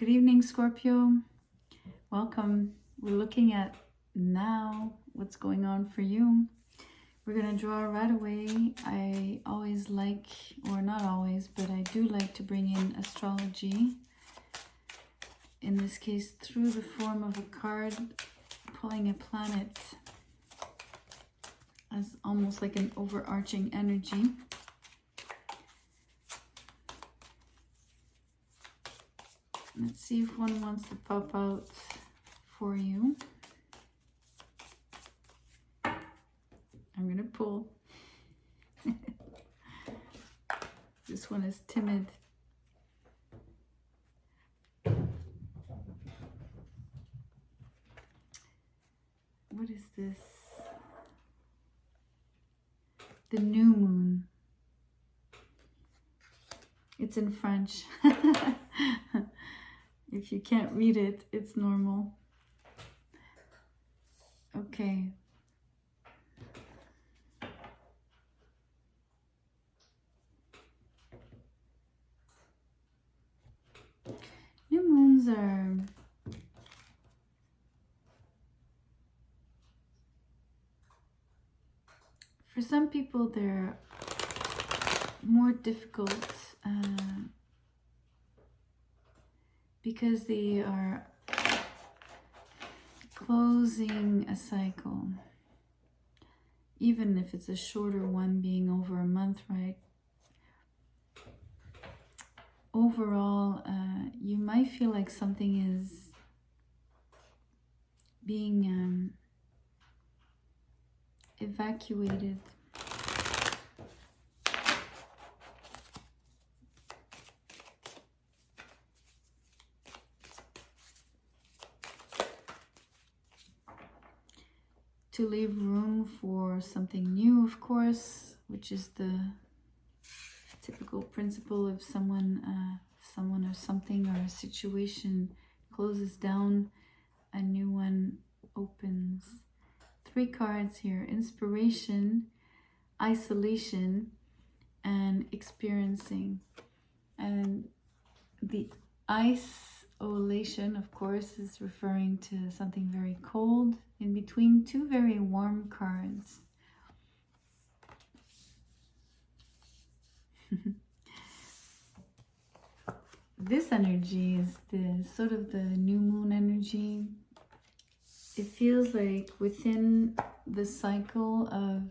Good evening, Scorpio. Welcome. We're looking at now what's going on for you. We're going to draw right away. I always like, or not always, but I do like to bring in astrology. In this case, through the form of a card, pulling a planet as almost like an overarching energy. Let's see if one wants to pop out for you. I'm going to pull. This one is timid. What is this? The new moon. It's in French. If you can't read it, it's normal. Okay. New moons are for some people they're more difficult because they are closing a cycle, even if it's a shorter one, being over a month, right? Overall, you might feel like something is being evacuated. To leave room for something new, of course, which is the typical principle of someone or something or a situation closes down, a new one opens. 3 cards here: inspiration, isolation, and experiencing. And the isolation, of course, is referring to something very cold in between 2 very warm cards. This energy is the sort of the new moon energy. It feels like within the cycle of,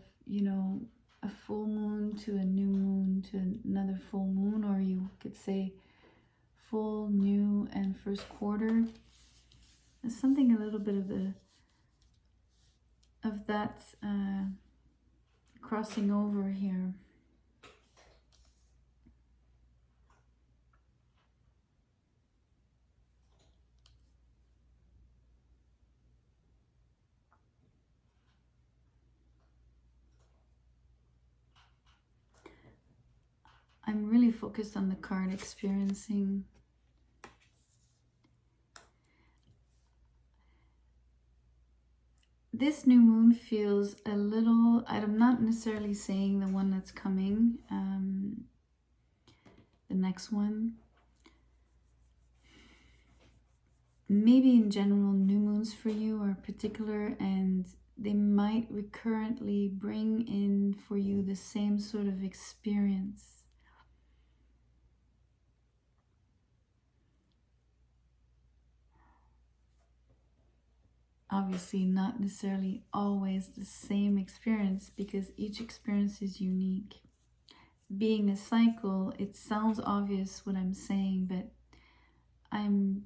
a full moon to a new moon to another full moon, or you could say full, new, and first quarter. There's something a little bit of that crossing over here. I'm really focused on the card experiencing. This new moon feels a little, I'm not necessarily saying the one that's coming, the next one. Maybe in general, new moons for you are particular, and they might recurrently bring in for you the same sort of experience. Obviously not necessarily always the same experience, because each experience is unique. Being a cycle, it sounds obvious what I'm saying, but I'm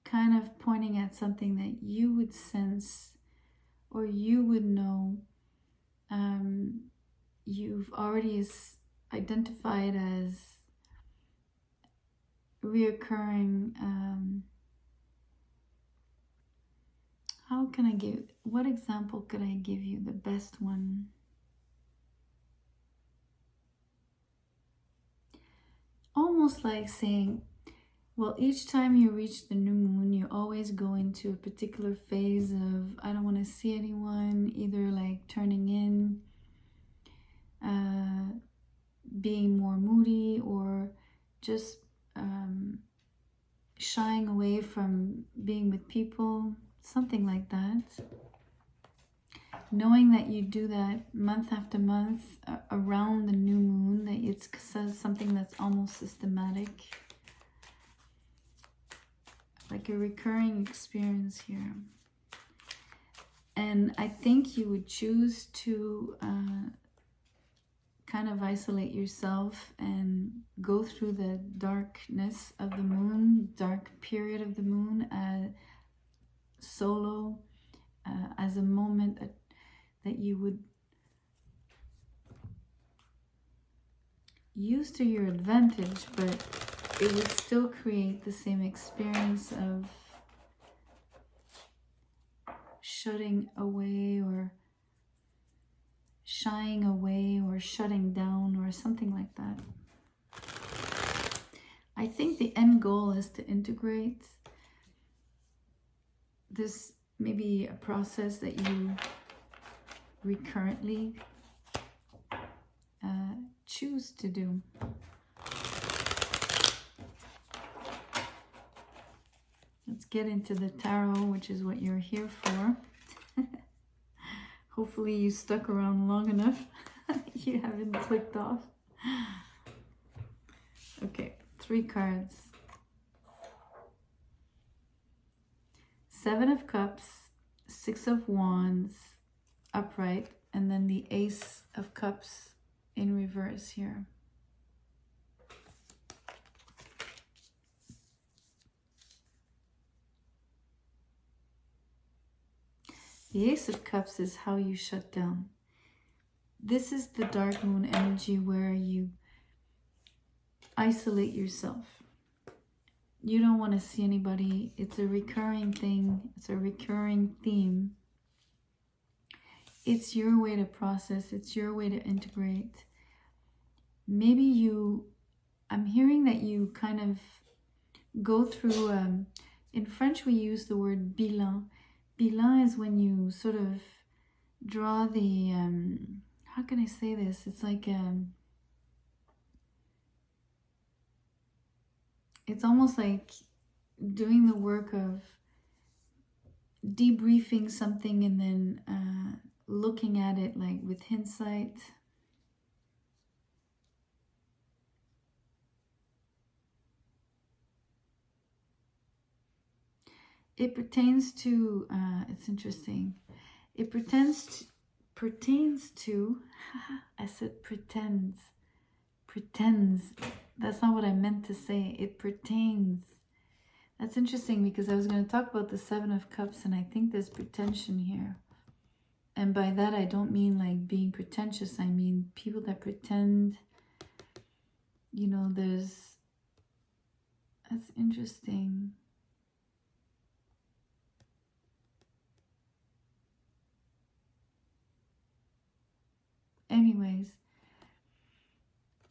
kind of pointing at something that you would sense or you would know. You've already identified as reoccurring. What example could I give you, the best one? Almost like saying, well, each time you reach the new moon, you always go into a particular phase of, I don't want to see anyone, either like turning in, being more moody, or just shying away from being with people, something like that. Knowing that you do that month after month around the new moon, that it's something that's almost systematic, like a recurring experience here. And I think you would choose to kind of isolate yourself and go through the darkness of the moon, dark period of the moon, solo, as a moment that you would use to your advantage, but it would still create the same experience of shutting away or shying away or shutting down or something like that. I think the end goal is to integrate this, maybe a process that you recurrently choose to do. Let's get into the tarot, which is what you're here for. Hopefully you stuck around long enough. You haven't clicked off. Okay, 3 cards. 7 of Cups, 6 of Wands, upright, and then the Ace of Cups in reverse here. The Ace of Cups is how you shut down. This is the dark moon energy where you isolate yourself. You don't want to see anybody. It's a recurring thing. It's a recurring theme. It's your way to process. It's your way to integrate. Maybe I'm hearing that you kind of go through, in French we use the word bilan. Bilan is when you sort of draw the, how can I say this? It's like, it's almost like doing the work of debriefing something and then looking at it like with hindsight. It pertains to, it's interesting. It pertains to, I said pretends. That's not what I meant to say. It pertains. That's interesting because I was going to talk about the 7 of Cups and I think there's pretension here. And by that I don't mean like being pretentious. I mean people that pretend, you know, that's interesting. Anyways,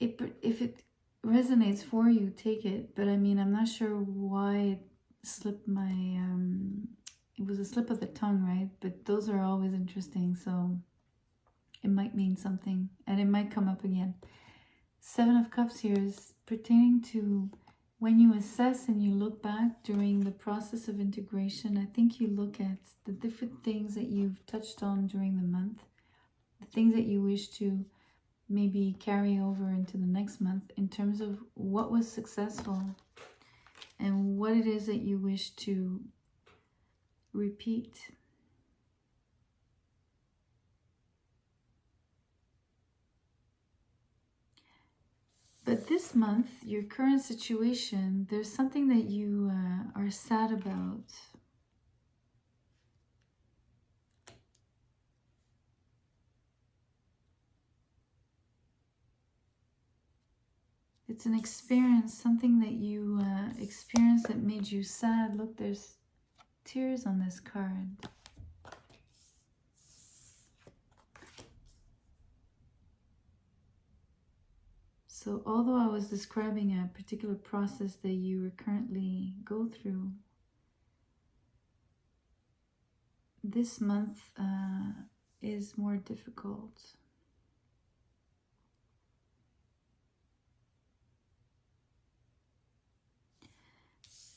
if it resonates for you, take it. But I mean, I'm not sure why it slipped my, it was a slip of the tongue, right? But those are always interesting, so it might mean something and it might come up again. 7 of Cups here is pertaining to when you assess and you look back during the process of integration. I think you look at the different things that you've touched on during the month, the things that you wish to maybe carry over into the next month in terms of what was successful and what it is that you wish to repeat. But this month, your current situation, there's something that you are sad about. It's an experience, something that you experienced that made you sad. Look, there's tears on this card. So although I was describing a particular process that you currently go through, this month is more difficult.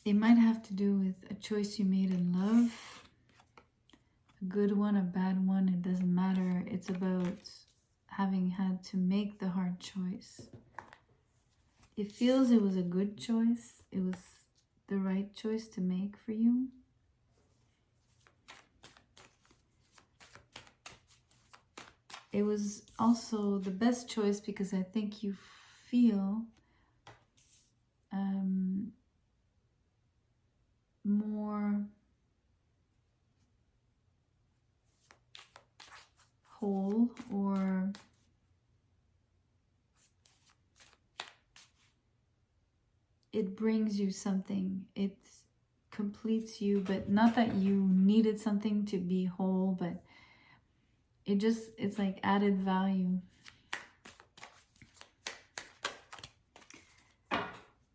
It might have to do with a choice you made in love. A good one, a bad one, it doesn't matter. It's about having had to make the hard choice. It feels it was a good choice. It was the right choice to make for you. It was also the best choice because I think you feel more whole, or it brings you something. It completes you, but not that you needed something to be whole, but it's like added value.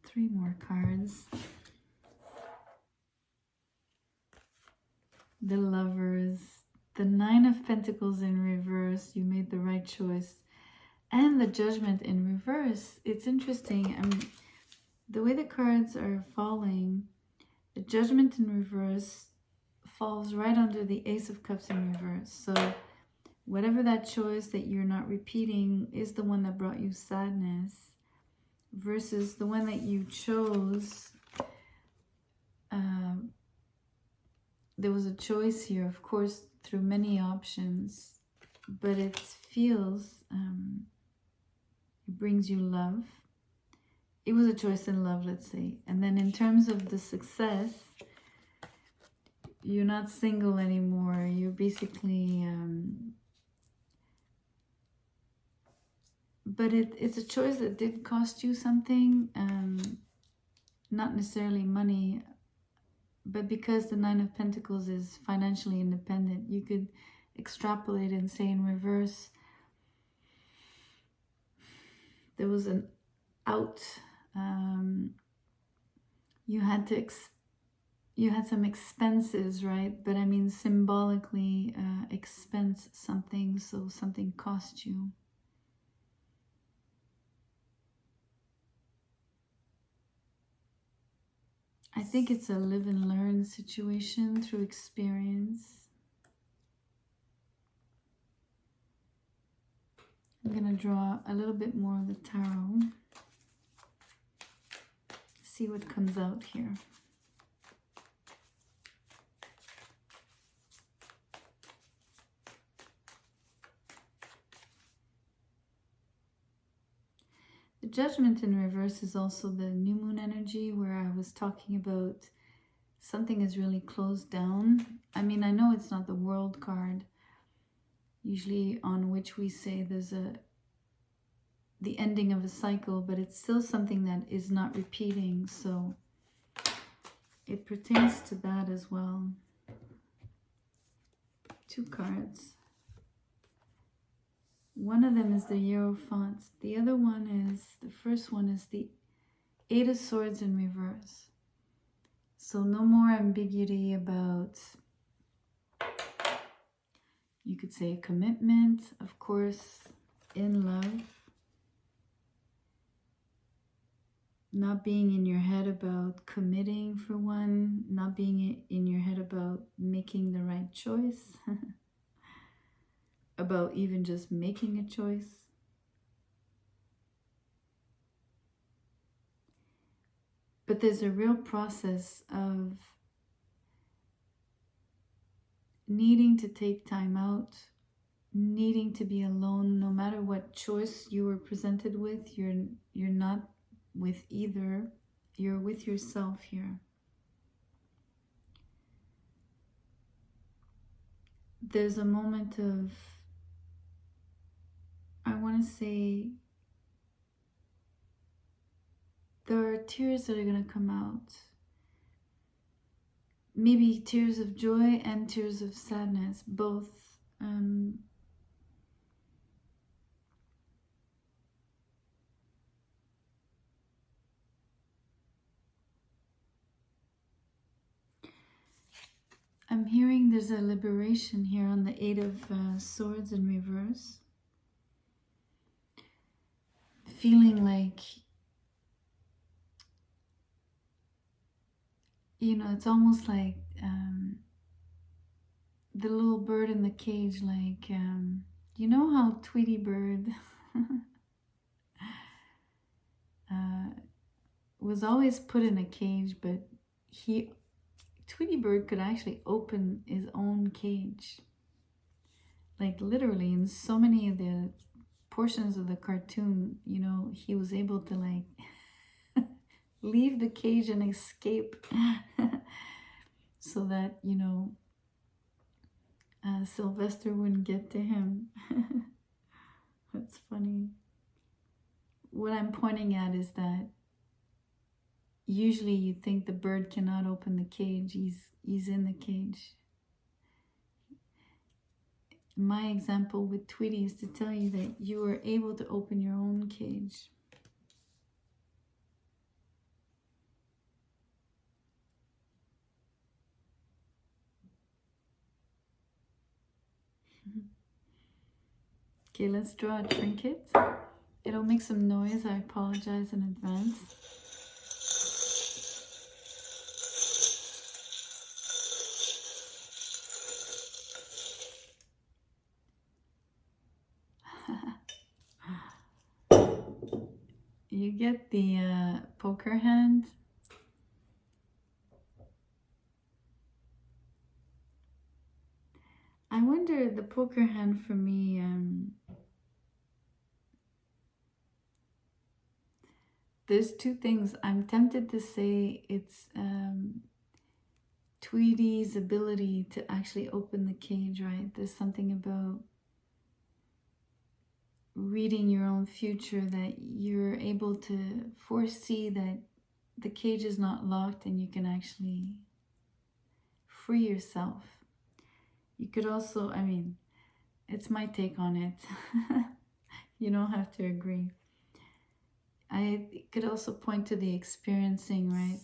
3 more cards. The Lovers, the 9 of Pentacles in reverse, you made the right choice, and the Judgment in reverse. It's interesting. The way the cards are falling, the Judgment in reverse falls right under the Ace of Cups in reverse. So whatever that choice that you're not repeating is the one that brought you sadness, versus the one that you chose. There was a choice here, of course, through many options, but it feels, it brings you love. It was a choice in love, let's say. And then in terms of the success, you're not single anymore. You're basically, but it's a choice that did cost you something, not necessarily money, but because the 9 of Pentacles is financially independent, you could extrapolate and say in reverse, there was an out. You had some expenses, right? But I mean symbolically expense something, so something cost you. I think it's a live and learn situation through experience. I'm going to draw a little bit more of the tarot. See what comes out here. The Judgment in reverse is also the new moon energy, where I was talking about something is really closed down. I mean, I know it's not the World card, usually on which we say there's the ending of a cycle, but it's still something that is not repeating, so it pertains to that as well. 2 cards. One of them is the Hierophant. The other one is, the first one is the 8 of Swords in reverse. So no more ambiguity about, you could say, a commitment, of course, in love. Not being in your head about committing for one, not being in your head about making the right choice, about even just making a choice. But there's a real process of needing to take time out, needing to be alone. No matter what choice you were presented with, you're not with either. You're with yourself here. There's a moment of, I want to say, there are tears that are going to come out. Maybe tears of joy and tears of sadness, both. I'm hearing there's a liberation here on the 8 of Swords in reverse. Feeling like you know, it's almost like the little bird in the cage, like, you know how Tweety Bird was always put in a cage, but Tweety Bird could actually open his own cage. Like literally in so many of the portions of the cartoon, you know, he was able to like leave the cage and escape so that, you know, Sylvester wouldn't get to him. That's funny. What I'm pointing at is that usually you think the bird cannot open the cage. He's in the cage. My example with Tweety is to tell you that you are able to open your own cage. Okay, let's draw a trinket. It'll make some noise. I apologize in advance. You get the poker hand. I wonder, the poker hand for me, there's two things. I'm tempted to say it's Tweety's ability to actually open the cage, right? There's something about reading your own future, that you're able to foresee that the cage is not locked and you can actually free yourself. You could also, I mean, it's my take on it. You don't have to agree. I could also point to the experiencing, right?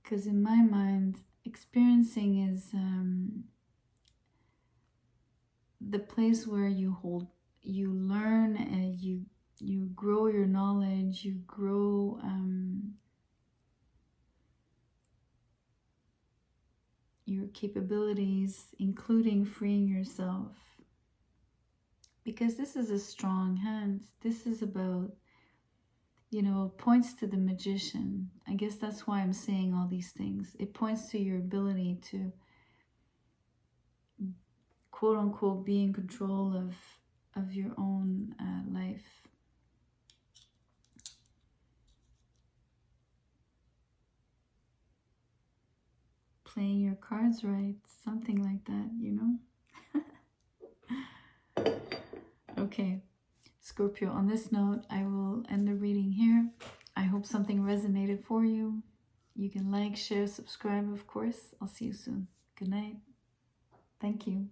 Because in my mind, experiencing is the place where you learn, and you grow your knowledge, you grow your capabilities, including freeing yourself. Because this is a strong hand. This is about, you know, points to the magician. I guess that's why I'm saying all these things. It points to your ability to, quote unquote, be in control of your own life. Playing your cards right, something like that, you know? Okay, Scorpio, on this note, I will end the reading here. I hope something resonated for you. You can like, share, subscribe, of course. I'll see you soon. Good night. Thank you.